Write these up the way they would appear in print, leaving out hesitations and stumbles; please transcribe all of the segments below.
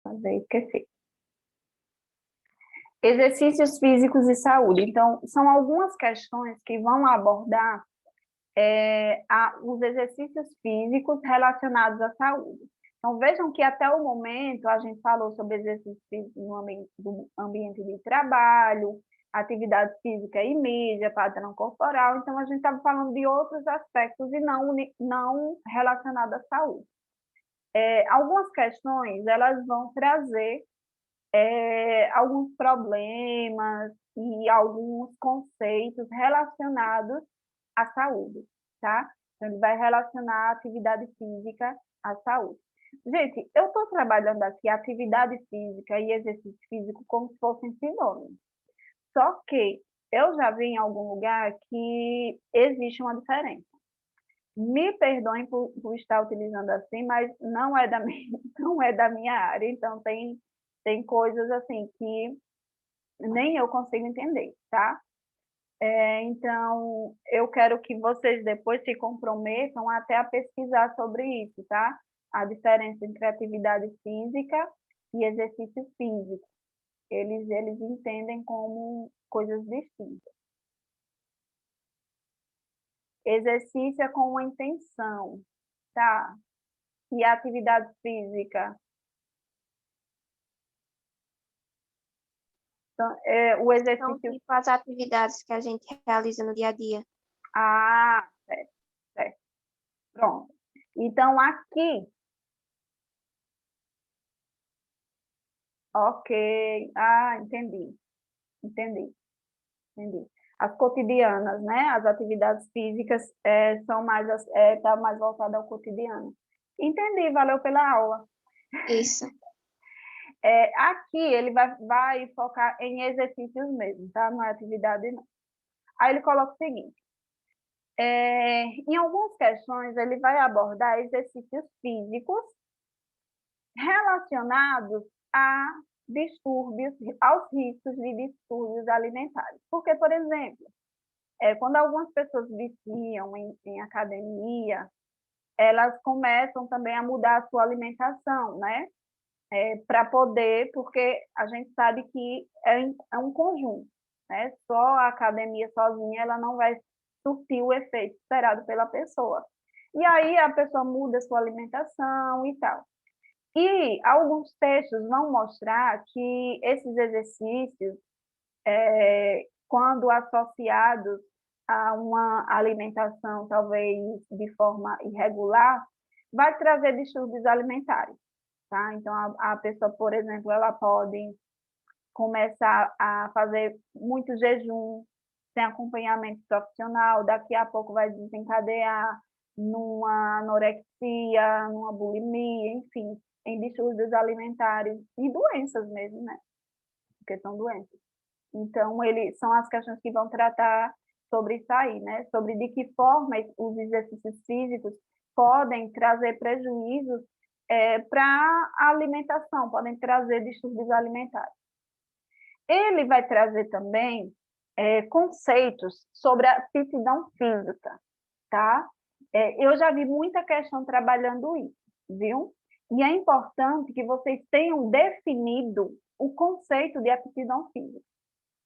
fazer, esqueci. Exercícios físicos e saúde. Então, são algumas questões que vão abordar os exercícios físicos relacionados à saúde. Então, vejam que até o momento a gente falou sobre exercícios físicos no ambiente de trabalho, atividade física e mídia, padrão corporal. Então, a gente estava falando de outros aspectos e não relacionados à saúde. Algumas questões, elas vão trazer alguns problemas e alguns conceitos relacionados à saúde, tá? Então, ele vai relacionar a atividade física à saúde. Gente, eu estou trabalhando aqui atividade física e exercício físico como se fossem sinônimos. Só que eu já vi em algum lugar que existe uma diferença. Me perdoem por estar utilizando assim, mas não é da não é da minha área, então tem coisas assim que nem eu consigo entender, tá? Então, eu quero que vocês depois se comprometam até a pesquisar sobre isso, tá? A diferença entre atividade física e exercício físico. Eles entendem como coisas distintas. Exercício é com uma intenção, tá? E a atividade física? Então, o exercício... São tipo as atividades que a gente realiza no dia a dia. Ah, certo, certo. Pronto. Então, aqui... Ok. Ah, entendi. Entendi. As cotidianas, né? As atividades físicas são tá mais voltadas ao cotidiano. Entendi, valeu pela aula. Isso. Aqui ele vai focar em exercícios mesmo, tá? Não é atividade, não. Aí ele coloca o seguinte: em algumas questões ele vai abordar exercícios físicos relacionados a distúrbios, aos riscos de distúrbios alimentares. Porque, por exemplo, quando algumas pessoas viciam em academia, elas começam também a mudar a sua alimentação, né? Para poder, porque a gente sabe que é um conjunto, né? Só a academia sozinha ela não vai surtir o efeito esperado pela pessoa. E aí a pessoa muda a sua alimentação e tal. E alguns textos vão mostrar que esses exercícios, quando associados a uma alimentação talvez de forma irregular, vai trazer distúrbios alimentares, tá? Então, a pessoa, por exemplo, ela pode começar a fazer muito jejum, sem acompanhamento profissional, daqui a pouco vai desencadear numa anorexia, numa bulimia, enfim, em distúrbios alimentares e doenças mesmo, né? Porque são doenças. Então, são as questões que vão tratar sobre isso aí, né? Sobre de que forma os exercícios físicos podem trazer prejuízos para a alimentação, podem trazer distúrbios alimentares. Ele vai trazer também conceitos sobre a aptidão física, tá? Eu já vi muita questão trabalhando isso, viu? E é importante que vocês tenham definido o conceito de aptidão física.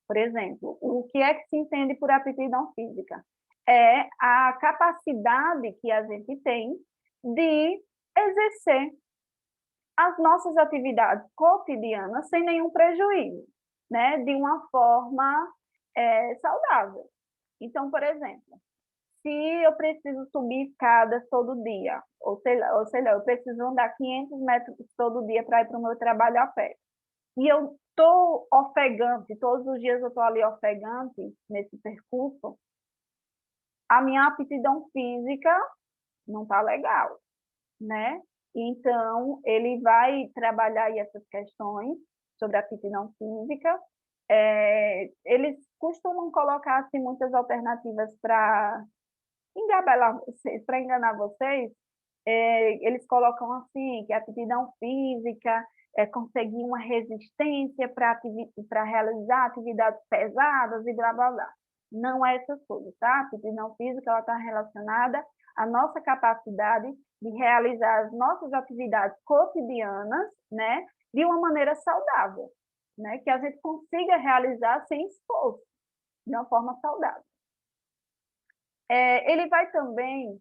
Por exemplo, o que é que se entende por aptidão física? É a capacidade que a gente tem de exercer as nossas atividades cotidianas sem nenhum prejuízo, né? De uma forma saudável. Então, por exemplo, se eu preciso subir escadas todo dia, ou sei lá, eu preciso andar 500 metros todo dia para ir para o meu trabalho a pé, e eu estou ofegante, todos os dias eu estou ali ofegante nesse percurso, a minha aptidão física não está legal, né? Então, ele vai trabalhar aí essas questões sobre a aptidão física. Eles costumam colocar assim, muitas alternativas para engabelar vocês, para enganar vocês. Eles colocam assim, que a aptidão física é conseguir uma resistência para realizar atividades pesadas e blá, blá, blá. Não é essas coisas, tá? A aptidão física está relacionada à nossa capacidade de realizar as nossas atividades cotidianas, né? de uma maneira saudável, né? Que a gente consiga realizar sem esforço, de uma forma saudável. Ele vai também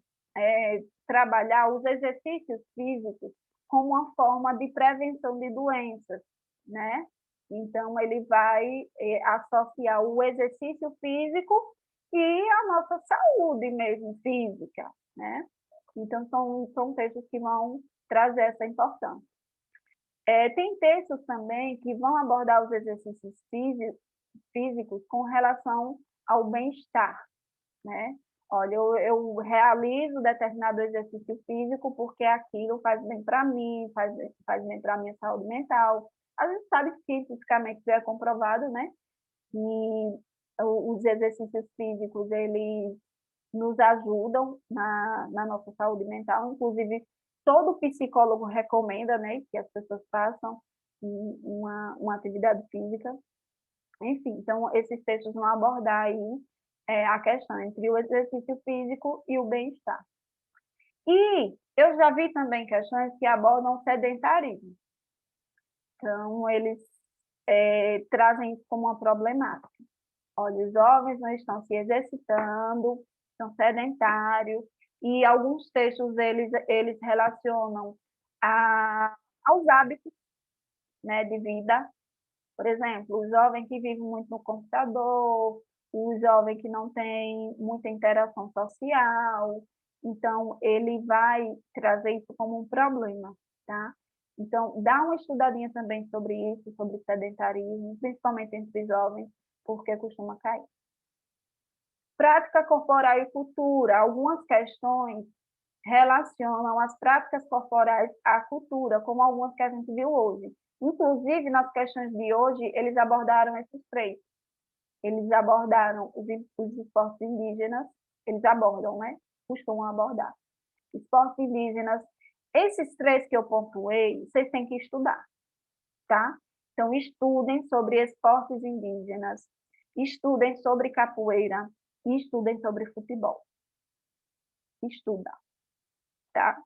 trabalhar os exercícios físicos como uma forma de prevenção de doenças, né? Então, ele vai associar o exercício físico e a nossa saúde mesmo física, né? Então, são textos que vão trazer essa importância. Tem textos também que vão abordar os exercícios físicos com relação ao bem-estar, né? Olha, eu realizo determinado exercício físico porque aquilo faz bem para mim, faz bem para a minha saúde mental. A gente sabe que cientificamente já é comprovado, né? Que os exercícios físicos, eles nos ajudam na nossa saúde mental. Inclusive, todo psicólogo recomenda, né, que as pessoas façam uma atividade física. Enfim, então, esses textos vão abordar aí a questão entre o exercício físico e o bem-estar. E eu já vi também questões que abordam o sedentarismo. Então, eles trazem isso como uma problemática. Olha, os jovens não estão se exercitando, são sedentários, e alguns textos eles relacionam aos hábitos, né, de vida. Por exemplo, o jovem que vive muito no computador, o jovem que não tem muita interação social, então ele vai trazer isso como um problema, tá? Então, dá uma estudadinha também sobre isso, sobre sedentarismo, principalmente entre jovens, porque costuma cair. Prática corporal e cultura. Algumas questões relacionam as práticas corporais à cultura, como algumas que a gente viu hoje. Inclusive, nas questões de hoje, eles abordaram esses três. Eles abordaram os esportes indígenas, eles abordam, né? Costumam abordar. Esportes indígenas. Esses três que eu pontuei, vocês têm que estudar, tá? Então, estudem sobre esportes indígenas, estudem sobre capoeira e estudem sobre futebol. Estuda, tá?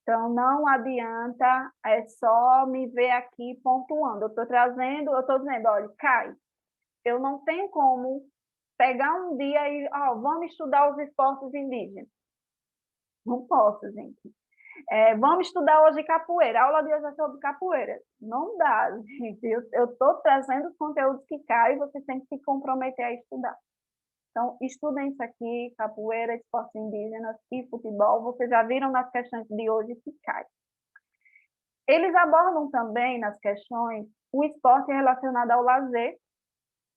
Então, não adianta só me ver aqui pontuando. Eu estou dizendo, olha, Kai, eu não tenho como pegar um dia e, vamos estudar os esportes indígenas. Não posso, gente. Vamos estudar hoje capoeira. A aula de hoje é sobre capoeira. Não dá, gente. Eu estou trazendo os conteúdos que caem e vocês têm que se comprometer a estudar. Então, estudem isso aqui, capoeira, esportes indígenas e futebol. Vocês já viram nas questões de hoje que cai. Eles abordam também nas questões o esporte relacionado ao lazer,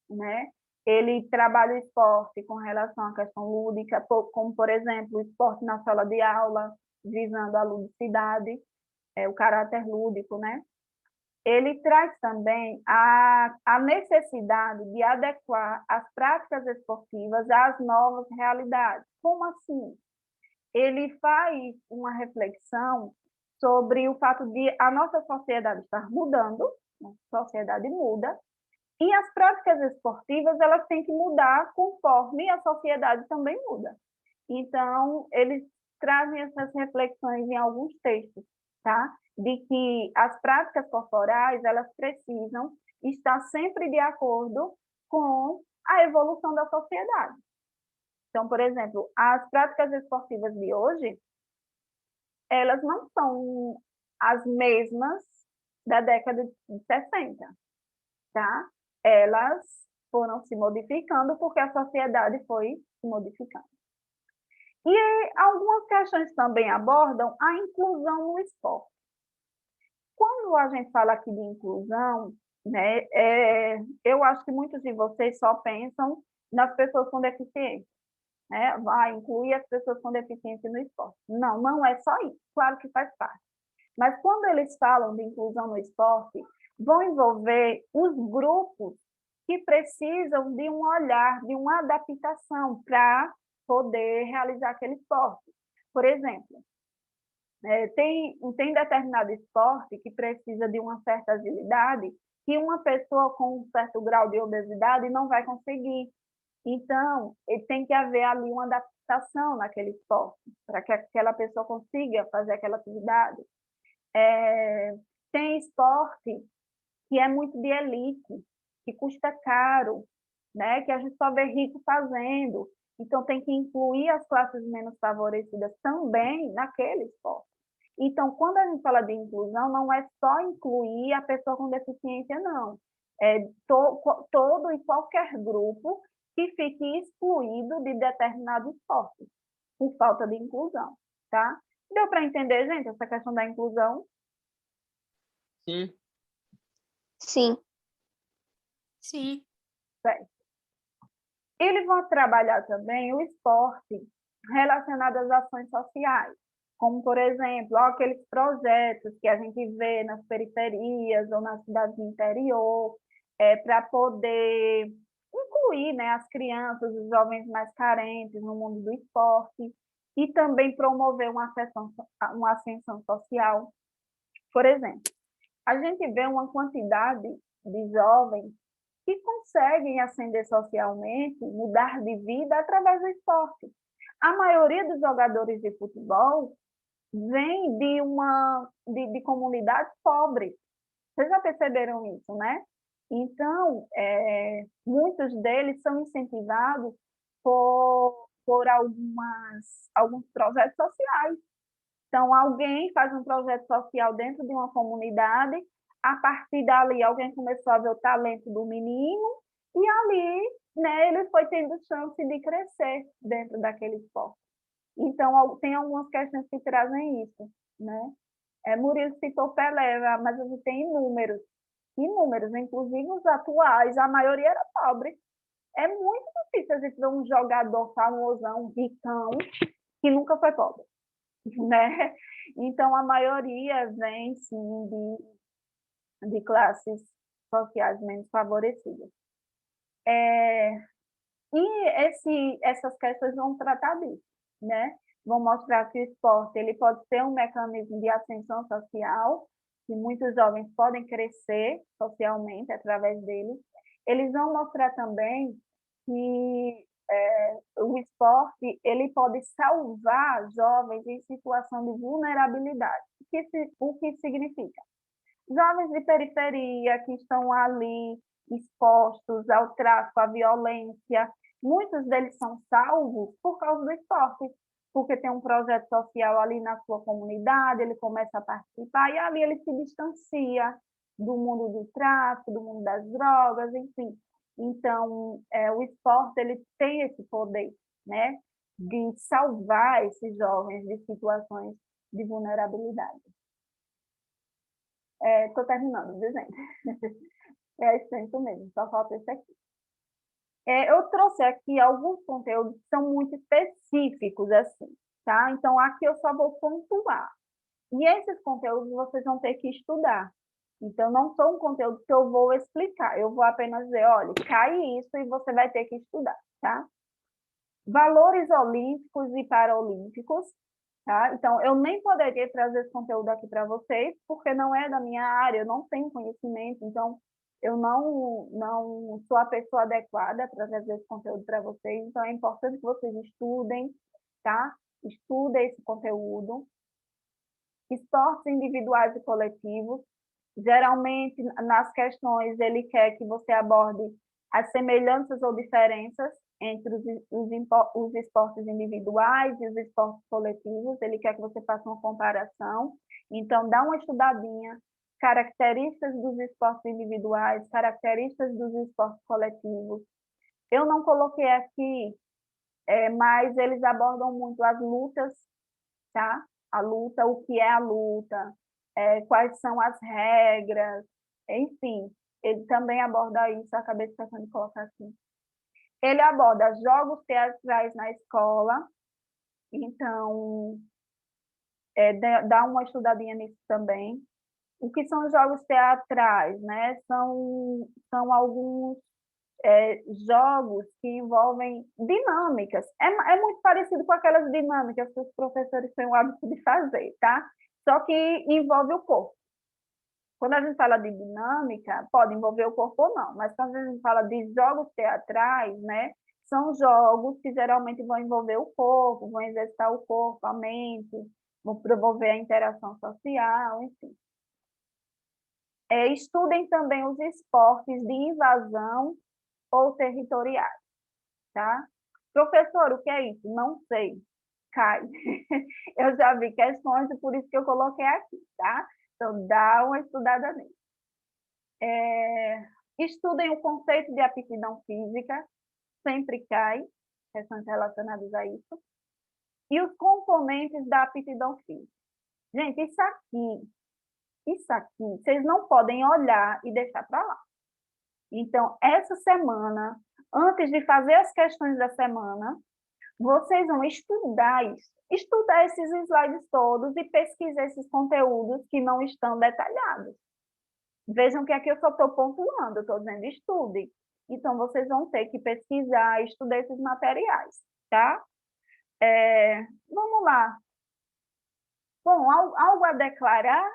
né? Ele trabalha o esporte com relação à questão lúdica, como, por exemplo, o esporte na sala de aula, visando a ludicidade, o caráter lúdico, né? Ele traz também a necessidade de adequar as práticas esportivas às novas realidades. Como assim? Ele faz uma reflexão sobre o fato de a nossa sociedade estar mudando, a sociedade muda, e as práticas esportivas elas têm que mudar conforme a sociedade também muda. Então, eles trazem essas reflexões em alguns textos, tá? De que as práticas corporais, elas precisam estar sempre de acordo com a evolução da sociedade. Então, por exemplo, as práticas esportivas de hoje, elas não são as mesmas da década de 60, tá? Elas foram se modificando porque a sociedade foi se modificando. E algumas questões também abordam a inclusão no esporte. Quando a gente fala aqui de inclusão, né, eu acho que muitos de vocês só pensam nas pessoas com deficiência, né? Vai incluir as pessoas com deficiência no esporte. Não, não é só isso. Claro que faz parte. Mas quando eles falam de inclusão no esporte, vão envolver os grupos que precisam de um olhar, de uma adaptação para poder realizar aquele esporte. Por exemplo, tem determinado esporte que precisa de uma certa agilidade que uma pessoa com um certo grau de obesidade não vai conseguir. Então, tem que haver ali uma adaptação naquele esporte, para que aquela pessoa consiga fazer aquela atividade. Tem esporte que é muito de elite, que custa caro, né? Que a gente só vê rico fazendo. Então, tem que incluir as classes menos favorecidas também naquele esporte. Então, quando a gente fala de inclusão, não é só incluir a pessoa com deficiência, não. É todo e qualquer grupo que fique excluído de determinado esporte, por falta de inclusão, tá? Deu para entender, gente, essa questão da inclusão? Sim. Sim. Sim. Certo. Eles vão trabalhar também o esporte relacionado às ações sociais, como, por exemplo, aqueles projetos que a gente vê nas periferias ou nas cidades do interior, para poder incluir, né, as crianças, os jovens mais carentes no mundo do esporte e também promover uma ascensão social. Por exemplo, a gente vê uma quantidade de jovens que conseguem ascender socialmente, mudar de vida através do esporte. A maioria dos jogadores de futebol vem de comunidades pobres. Vocês já perceberam isso, né? Então, muitos deles são incentivados por alguns projetos sociais. Então, alguém faz um projeto social dentro de uma comunidade, a partir dali alguém começou a ver o talento do menino e ali, né, ele foi tendo chance de crescer dentro daquele esporte. Então, tem algumas questões que trazem isso, né? Murilo citou Pelé, mas a gente tem inúmeros, inclusive os atuais, a maioria era pobre. É muito difícil a gente ver um jogador famosão, ricão, que nunca foi pobre, né? Então, a maioria vem, sim, de classes sociais menos favorecidas. E essas questões vão tratar disso, né? Vão mostrar que o esporte ele pode ser um mecanismo de ascensão social, que muitos jovens podem crescer socialmente através dele. Eles vão mostrar também que o esporte ele pode salvar jovens em situação de vulnerabilidade. O que significa? Jovens de periferia que estão ali expostos ao tráfico, à violência, muitos deles são salvos por causa do esporte, porque tem um projeto social ali na sua comunidade, ele começa a participar e ali ele se distancia do mundo do tráfico, do mundo das drogas, enfim. Então, o esporte ele tem esse poder, né, de salvar esses jovens de situações de vulnerabilidade. Estou terminando, viu, gente? É extenso mesmo, só falta esse aqui. Eu trouxe aqui alguns conteúdos que são muito específicos, assim, tá? Então, aqui eu só vou pontuar. E esses conteúdos vocês vão ter que estudar. Então, não são um conteúdo que eu vou explicar, eu vou apenas dizer, olha, cai isso e você vai ter que estudar, tá? Valores olímpicos e paralímpicos, tá? Então, eu nem poderia trazer esse conteúdo aqui para vocês, porque não é da minha área, eu não tenho conhecimento, então eu não sou a pessoa adequada para trazer esse conteúdo para vocês, então é importante que vocês estudem, tá? Estudem esse conteúdo. Esportes individuais e coletivos, geralmente nas questões ele quer que você aborde as semelhanças ou diferenças entre os esportes individuais e os esportes coletivos, ele quer que você faça uma comparação, então dá uma estudadinha, características dos esportes individuais, características dos esportes coletivos. Eu não coloquei aqui, mas eles abordam muito as lutas, tá? A luta, o que é a luta, quais são as regras, enfim, ele também aborda isso, acabei esquecendo de colocar aqui. Ele aborda jogos teatrais na escola, então, dá uma estudadinha nisso também. O que são jogos teatrais, né? São alguns jogos que envolvem dinâmicas. É muito parecido com aquelas dinâmicas que os professores têm o hábito de fazer, tá? Só que envolve o corpo. Quando a gente fala de dinâmica, pode envolver o corpo ou não, mas quando a gente fala de jogos teatrais, né, são jogos que geralmente vão envolver o corpo, vão exercitar o corpo, a mente, vão promover a interação social, enfim. Estudem também os esportes de invasão ou territoriais, tá? Professor, o que é isso? Não sei. Cai. Eu já vi questões e por isso que eu coloquei aqui, tá? Então, dá uma estudada nisso. Estudem o conceito de aptidão física, sempre cai, questões relacionadas a isso. E os componentes da aptidão física. Gente, isso aqui, vocês não podem olhar e deixar para lá. Então, essa semana, antes de fazer as questões da semana, vocês vão estudar isso. Estudar esses slides todos e pesquisar esses conteúdos que não estão detalhados. Vejam que aqui eu só estou pontuando, eu estou dizendo estude. Então, vocês vão ter que pesquisar, estudar esses materiais, tá? Vamos lá. Bom, algo a declarar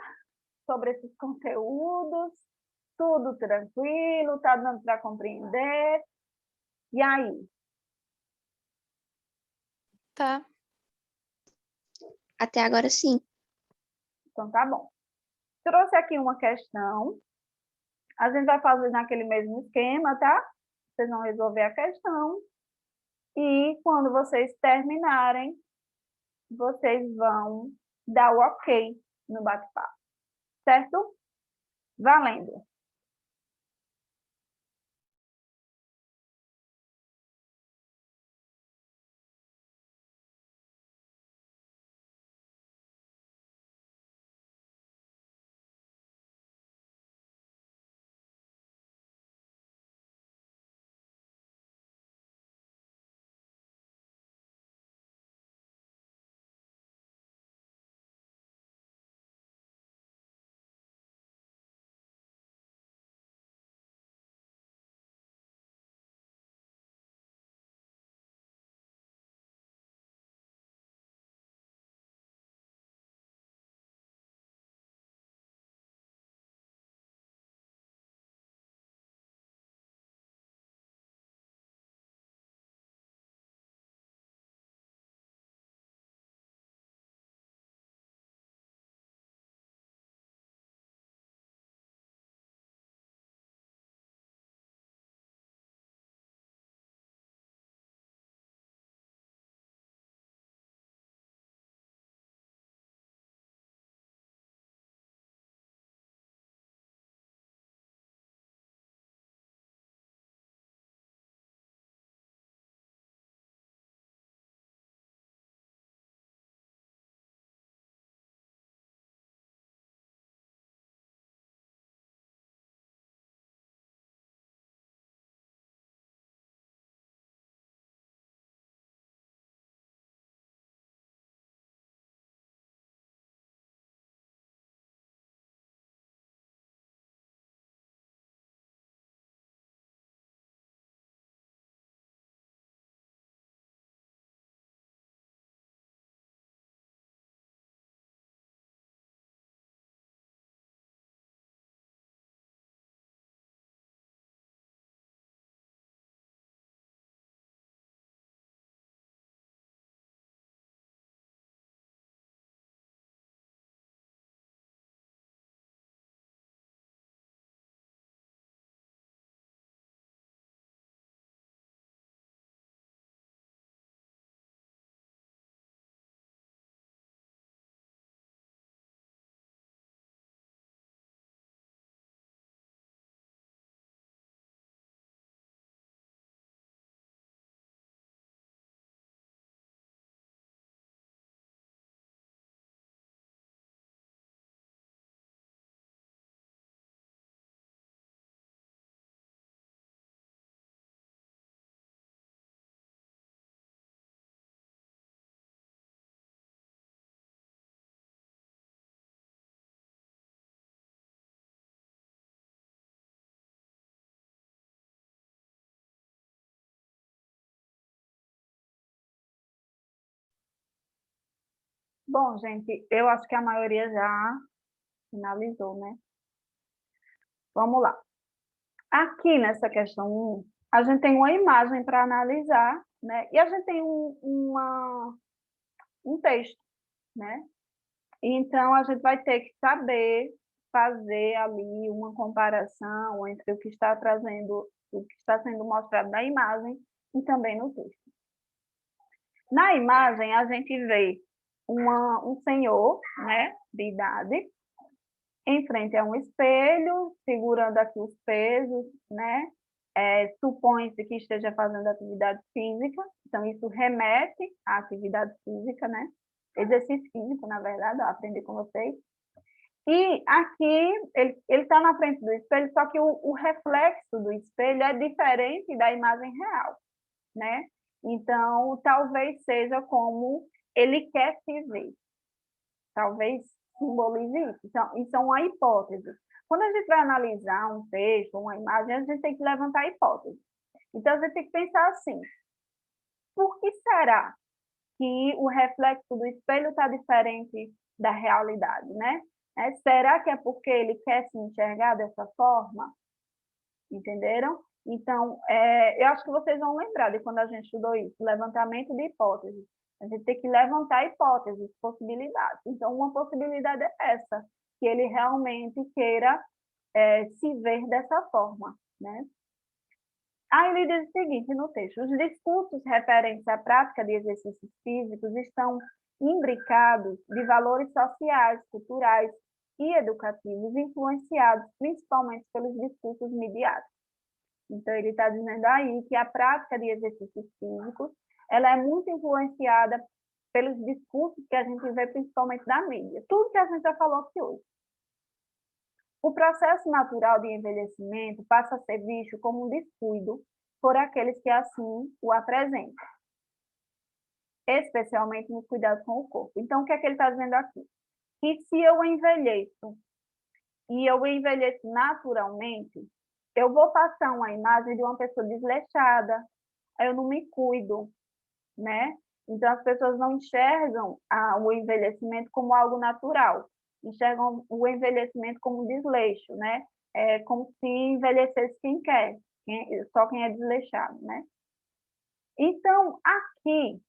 sobre esses conteúdos? Tudo tranquilo? Está dando para compreender? E aí? Tá. Até agora, sim. Então, tá bom. Trouxe aqui uma questão. A gente vai fazer naquele mesmo esquema, tá? Vocês vão resolver a questão. E quando vocês terminarem, vocês vão dar o ok no bate-papo. Certo? Valendo! Bom, gente, eu acho que a maioria já finalizou, né? Vamos lá. Aqui nessa questão 1, a gente tem uma imagem para analisar, né? E a gente tem um texto, né? Então, a gente vai ter que saber fazer ali uma comparação entre o que está trazendo, o que está sendo mostrado na imagem e também no texto. Na imagem, a gente vê um senhor, né, de idade, em frente a um espelho, segurando aqui os pesos, né? Supõe-se que esteja fazendo atividade física, então isso remete à atividade física, né? Exercício físico, na verdade, eu aprendi com vocês. E aqui, ele está na frente do espelho, só que o reflexo do espelho é diferente da imagem real, né? Então, talvez seja como ele quer se ver. Talvez simbolize isso. Então, isso é uma hipótese. Quando a gente vai analisar um texto, uma imagem, a gente tem que levantar hipóteses. Então, a gente tem que pensar assim, por que será que o reflexo do espelho está diferente da realidade, né? Será que é porque ele quer se enxergar dessa forma? Entenderam? Então, eu acho que vocês vão lembrar de quando a gente estudou isso, levantamento de hipóteses. A gente tem que levantar hipóteses, possibilidades. Então, uma possibilidade é essa, que ele realmente queira se ver dessa forma, né? Aí ele diz o seguinte no texto: os discursos referentes à prática de exercícios físicos estão imbricados de valores sociais, culturais e educativos, influenciados principalmente pelos discursos midiáticos. Então, ele está dizendo aí que a prática de exercícios físicos ela é muito influenciada pelos discursos que a gente vê principalmente da mídia. Tudo que a gente já falou aqui hoje. O processo natural de envelhecimento passa a ser visto como um descuido por aqueles que assim o apresentam, especialmente no cuidado com o corpo. Então, o que é que ele está dizendo aqui? Que se eu envelheço e eu envelheço naturalmente, eu vou passar uma imagem de uma pessoa desleixada, eu não me cuido, né? Então, as pessoas não enxergam o envelhecimento como algo natural, enxergam o envelhecimento como um desleixo, né? É como se envelhecesse quem quer, só quem é desleixado, né? Então, aqui,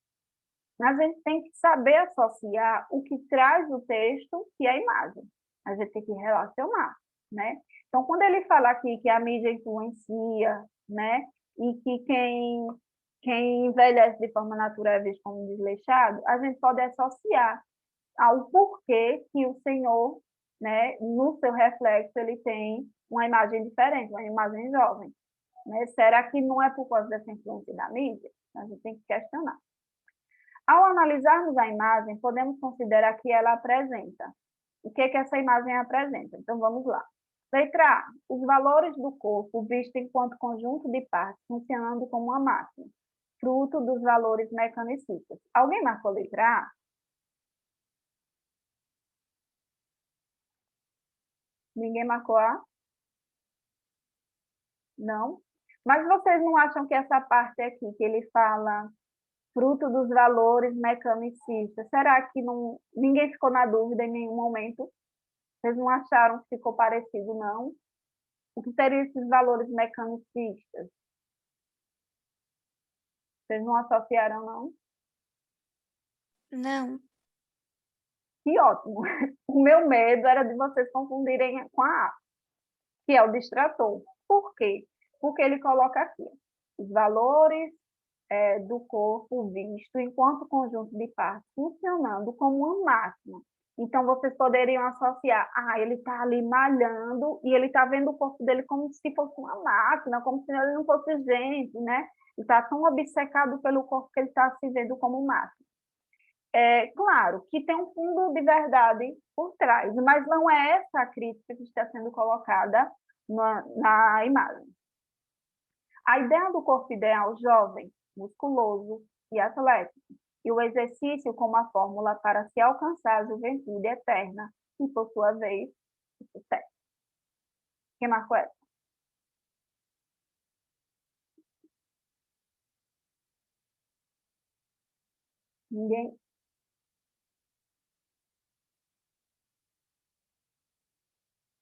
a gente tem que saber associar o que traz o texto e a imagem. A gente tem que relacionar, né? Então, quando ele fala aqui que a mídia influencia, né? E que quem envelhece de forma natural é visto como desleixado, a gente pode associar ao porquê que o Senhor, né, no seu reflexo, ele tem uma imagem diferente, uma imagem jovem. Né? Será que não é por causa dessa influência da mídia? A gente tem que questionar. Ao analisarmos a imagem, podemos considerar que ela apresenta. O que essa imagem apresenta? Então, vamos lá. Letra A. Os valores do corpo visto enquanto conjunto de partes funcionando como uma máquina, fruto dos valores mecanicistas. Alguém marcou letra A? Ninguém marcou A? Não? Mas vocês não acham que essa parte aqui, que ele fala fruto dos valores mecanicistas, será que não, ninguém ficou na dúvida em nenhum momento? Vocês não acharam que ficou parecido, não? O que seriam esses valores mecanicistas? Vocês não associaram, não? Não. Que ótimo! O meu medo era de vocês confundirem com a A, que é o distrator. Por quê? Porque ele coloca aqui os valores do corpo visto enquanto conjunto de partes, funcionando como uma máquina. Então, vocês poderiam associar, ele está ali malhando e ele está vendo o corpo dele como se fosse uma máquina, como se ele não fosse gente, né? Ele está tão obcecado pelo corpo que ele está se vendo como máquina. Claro que tem um fundo de verdade por trás, mas não é essa a crítica que está sendo colocada na imagem. A ideia do corpo ideal jovem, musculoso e atlético, e o exercício como a fórmula para se alcançar a juventude eterna e, por sua vez, o sucesso. Quem marcou essa? Ninguém?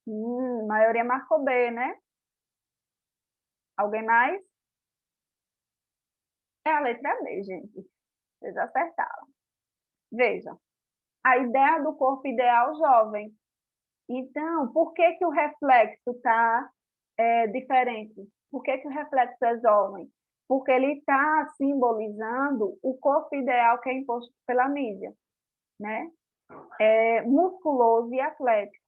A maioria marcou B, né? Alguém mais? É a letra B, gente. Vocês acertaram. Vejam, a ideia do corpo ideal jovem. Então, por que que o reflexo está diferente? Por que que o reflexo é jovem? Porque ele está simbolizando o corpo ideal que é imposto pela mídia, né? Musculoso e atlético,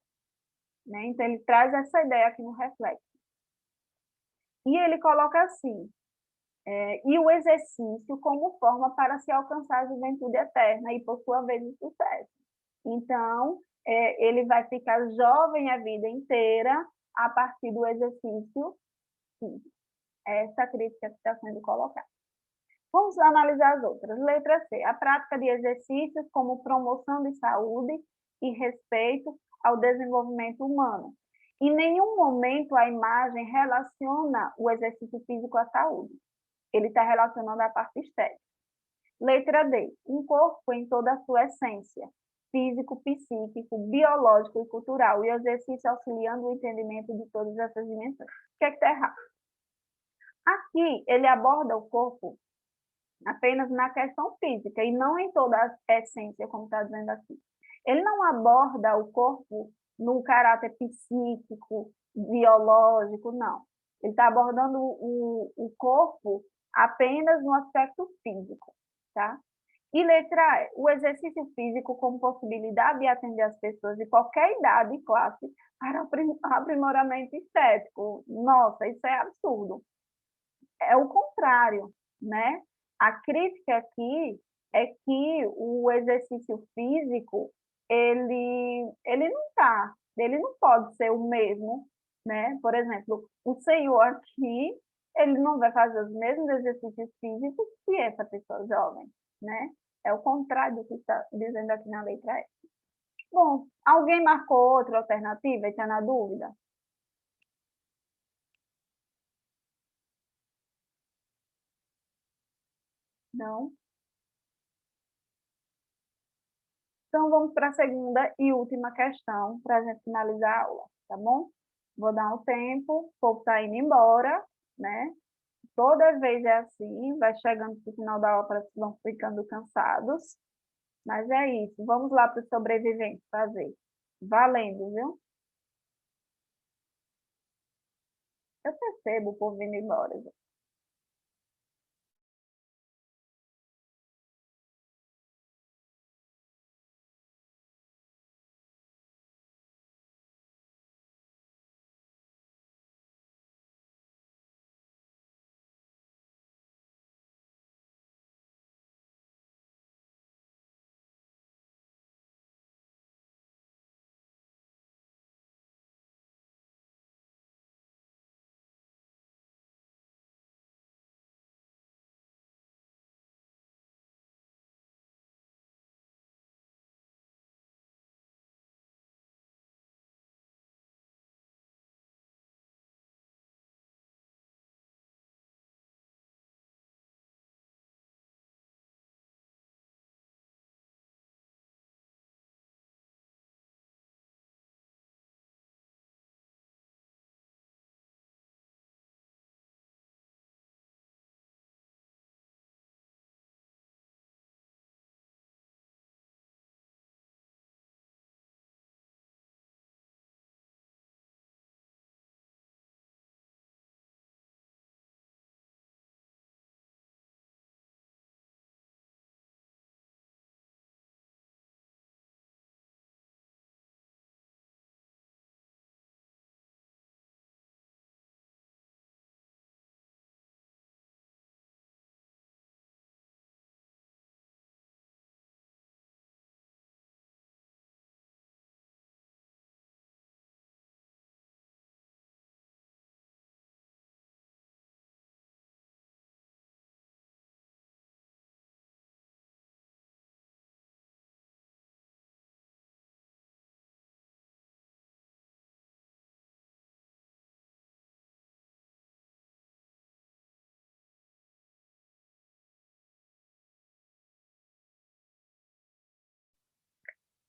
né? Então, ele traz essa ideia aqui no reflexo. E ele coloca assim, e o exercício como forma para se alcançar a juventude eterna e, por sua vez, o sucesso. Então, ele vai ficar jovem a vida inteira a partir do exercício físico. Essa crítica que está sendo colocada. Vamos analisar as outras. Letra C. A prática de exercícios como promoção de saúde e respeito ao desenvolvimento humano. Em nenhum momento a imagem relaciona o exercício físico à saúde. Ele está relacionando a parte estética. Letra D. Um corpo em toda a sua essência, físico, psíquico, biológico e cultural, e o exercício auxiliando o entendimento de todas essas dimensões. O que é que está errado? Aqui, ele aborda o corpo apenas na questão física e não em toda a essência, como está dizendo aqui. Ele não aborda o corpo no caráter psíquico, biológico, não. Ele está abordando o corpo apenas no aspecto físico, tá? E letra E, o exercício físico como possibilidade de atender as pessoas de qualquer idade e classe para aprimoramento estético. Nossa, isso é absurdo. É o contrário, né? A crítica aqui é que o exercício físico, ele não pode ser o mesmo, né? Por exemplo, o senhor aqui, ele não vai fazer os mesmos exercícios físicos que essa pessoa jovem, né? É o contrário do que está dizendo aqui na letra E. Bom, alguém marcou outra alternativa e está na dúvida? Não? Então, vamos para a segunda e última questão, para a gente finalizar a aula, tá bom? Vou dar um tempo, o povo está indo embora, né? Toda vez é assim, vai chegando para o final da aula, parece que vão ficando cansados. Mas é isso, vamos lá para o sobrevivente fazer. Valendo, viu? Eu percebo o povo indo embora, gente.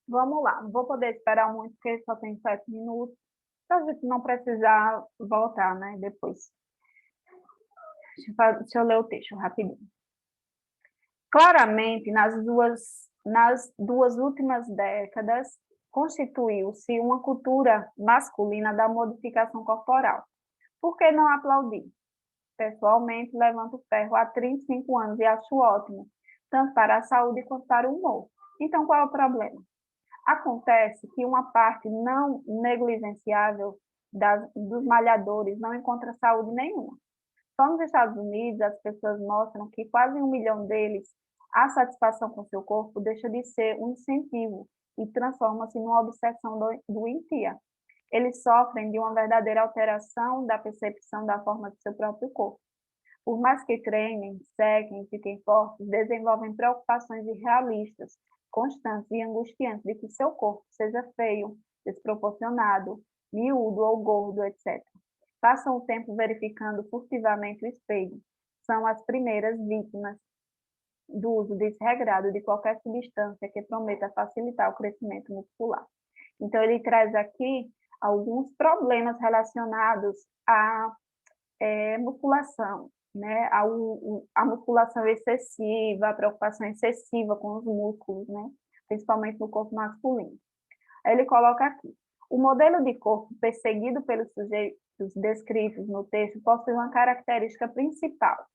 Vamos lá, não vou poder esperar muito, porque só tem 7 minutos, para a gente não precisar voltar, né, depois. Deixa eu ler o texto rapidinho. Claramente, nas duas últimas décadas, constituiu-se uma cultura masculina da modificação corporal. Por que não aplaudir? Pessoalmente, levanto o ferro há 35 anos e acho ótimo, tanto para a saúde quanto para o humor. Então, qual é o problema? Acontece que uma parte não negligenciável dos malhadores não encontra saúde nenhuma. Só nos Estados Unidos, as pessoas mostram que quase 1 milhão deles, a satisfação com seu corpo deixa de ser um incentivo e transforma-se numa obsessão doentia. Eles sofrem de uma verdadeira alteração da percepção da forma de seu próprio corpo. Por mais que treinem, sequem, fiquem fortes, desenvolvem preocupações irrealistas, constantes e angustiantes de que seu corpo seja feio, desproporcionado, miúdo ou gordo, etc. Passam o tempo verificando furtivamente o espelho. São as primeiras vítimas do uso desregrado de qualquer substância que prometa facilitar o crescimento muscular. Então, ele traz aqui alguns problemas relacionados à musculação, né? A musculação excessiva, a preocupação excessiva com os músculos, né? Principalmente no corpo masculino. Aí ele coloca aqui, o modelo de corpo perseguido pelos sujeitos descritos no texto possui uma característica principal.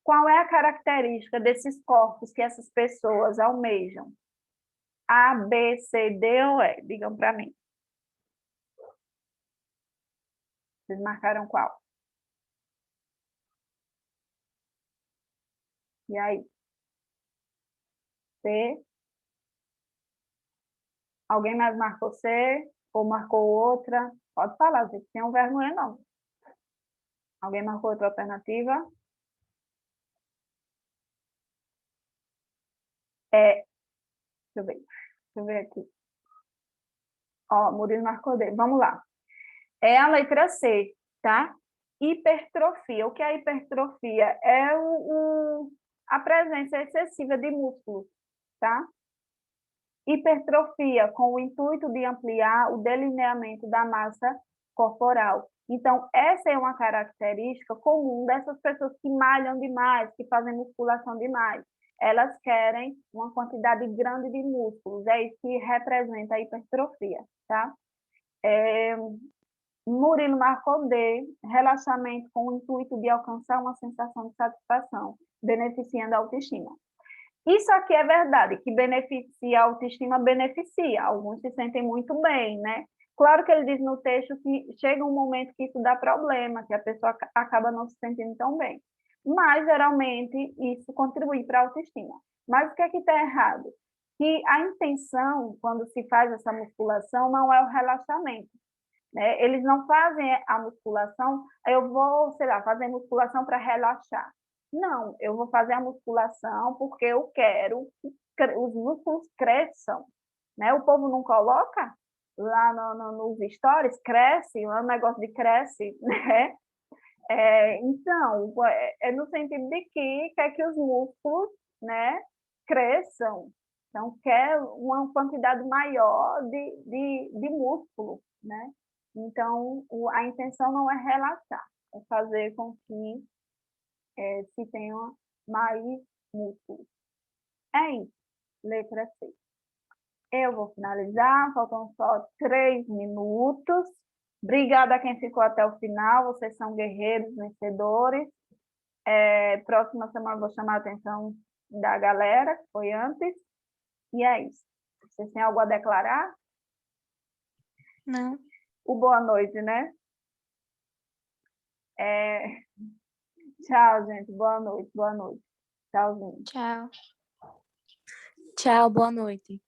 Qual é a característica desses corpos que essas pessoas almejam? A, B, C, D ou E? Digam para mim. Vocês marcaram qual? E aí? C? Alguém mais marcou C? Ou marcou outra? Pode falar, gente. Não tem vergonha, não. Alguém marcou outra alternativa? Deixa eu ver aqui. Ó, Murilo marcou D. Vamos lá. É a letra C, tá? Hipertrofia. O que é hipertrofia? É a presença excessiva de músculos, tá? Hipertrofia, com o intuito de ampliar o delineamento da massa corporal. Então, essa é uma característica comum dessas pessoas que malham demais, que fazem musculação demais. Elas querem uma quantidade grande de músculos, é isso que representa a hipertrofia, tá? Murilo marcou D, relaxamento com o intuito de alcançar uma sensação de satisfação, beneficiando a autoestima. Isso aqui é verdade, que beneficia a autoestima, beneficia. Alguns se sentem muito bem, né? Claro que ele diz no texto que chega um momento que isso dá problema, que a pessoa acaba não se sentindo tão bem. Mas, geralmente, isso contribui para a autoestima. Mas o que é que está errado? Que a intenção, quando se faz essa musculação, não é o relaxamento. Né? Eles não fazem a musculação, eu vou, sei lá, fazer musculação para relaxar. Não, eu vou fazer a musculação porque eu quero que os músculos cresçam. Né? O povo não coloca lá nos stories, cresce, é um negócio de cresce, né? Então, é no sentido de que quer que os músculos, né, cresçam. Então, quer uma quantidade maior de músculo, né? Então, a intenção não é relaxar, é fazer com que se tenha mais músculo. É isso, letra C. Eu vou finalizar, faltam só 3 minutos. Obrigada a quem ficou até o final, vocês são guerreiros, vencedores. Próxima semana eu vou chamar a atenção da galera, que foi antes. E é isso. Vocês têm algo a declarar? Não. O boa noite, né? Tchau, gente. Boa noite, boa noite. Tchauzinho. Tchau. Tchau, boa noite.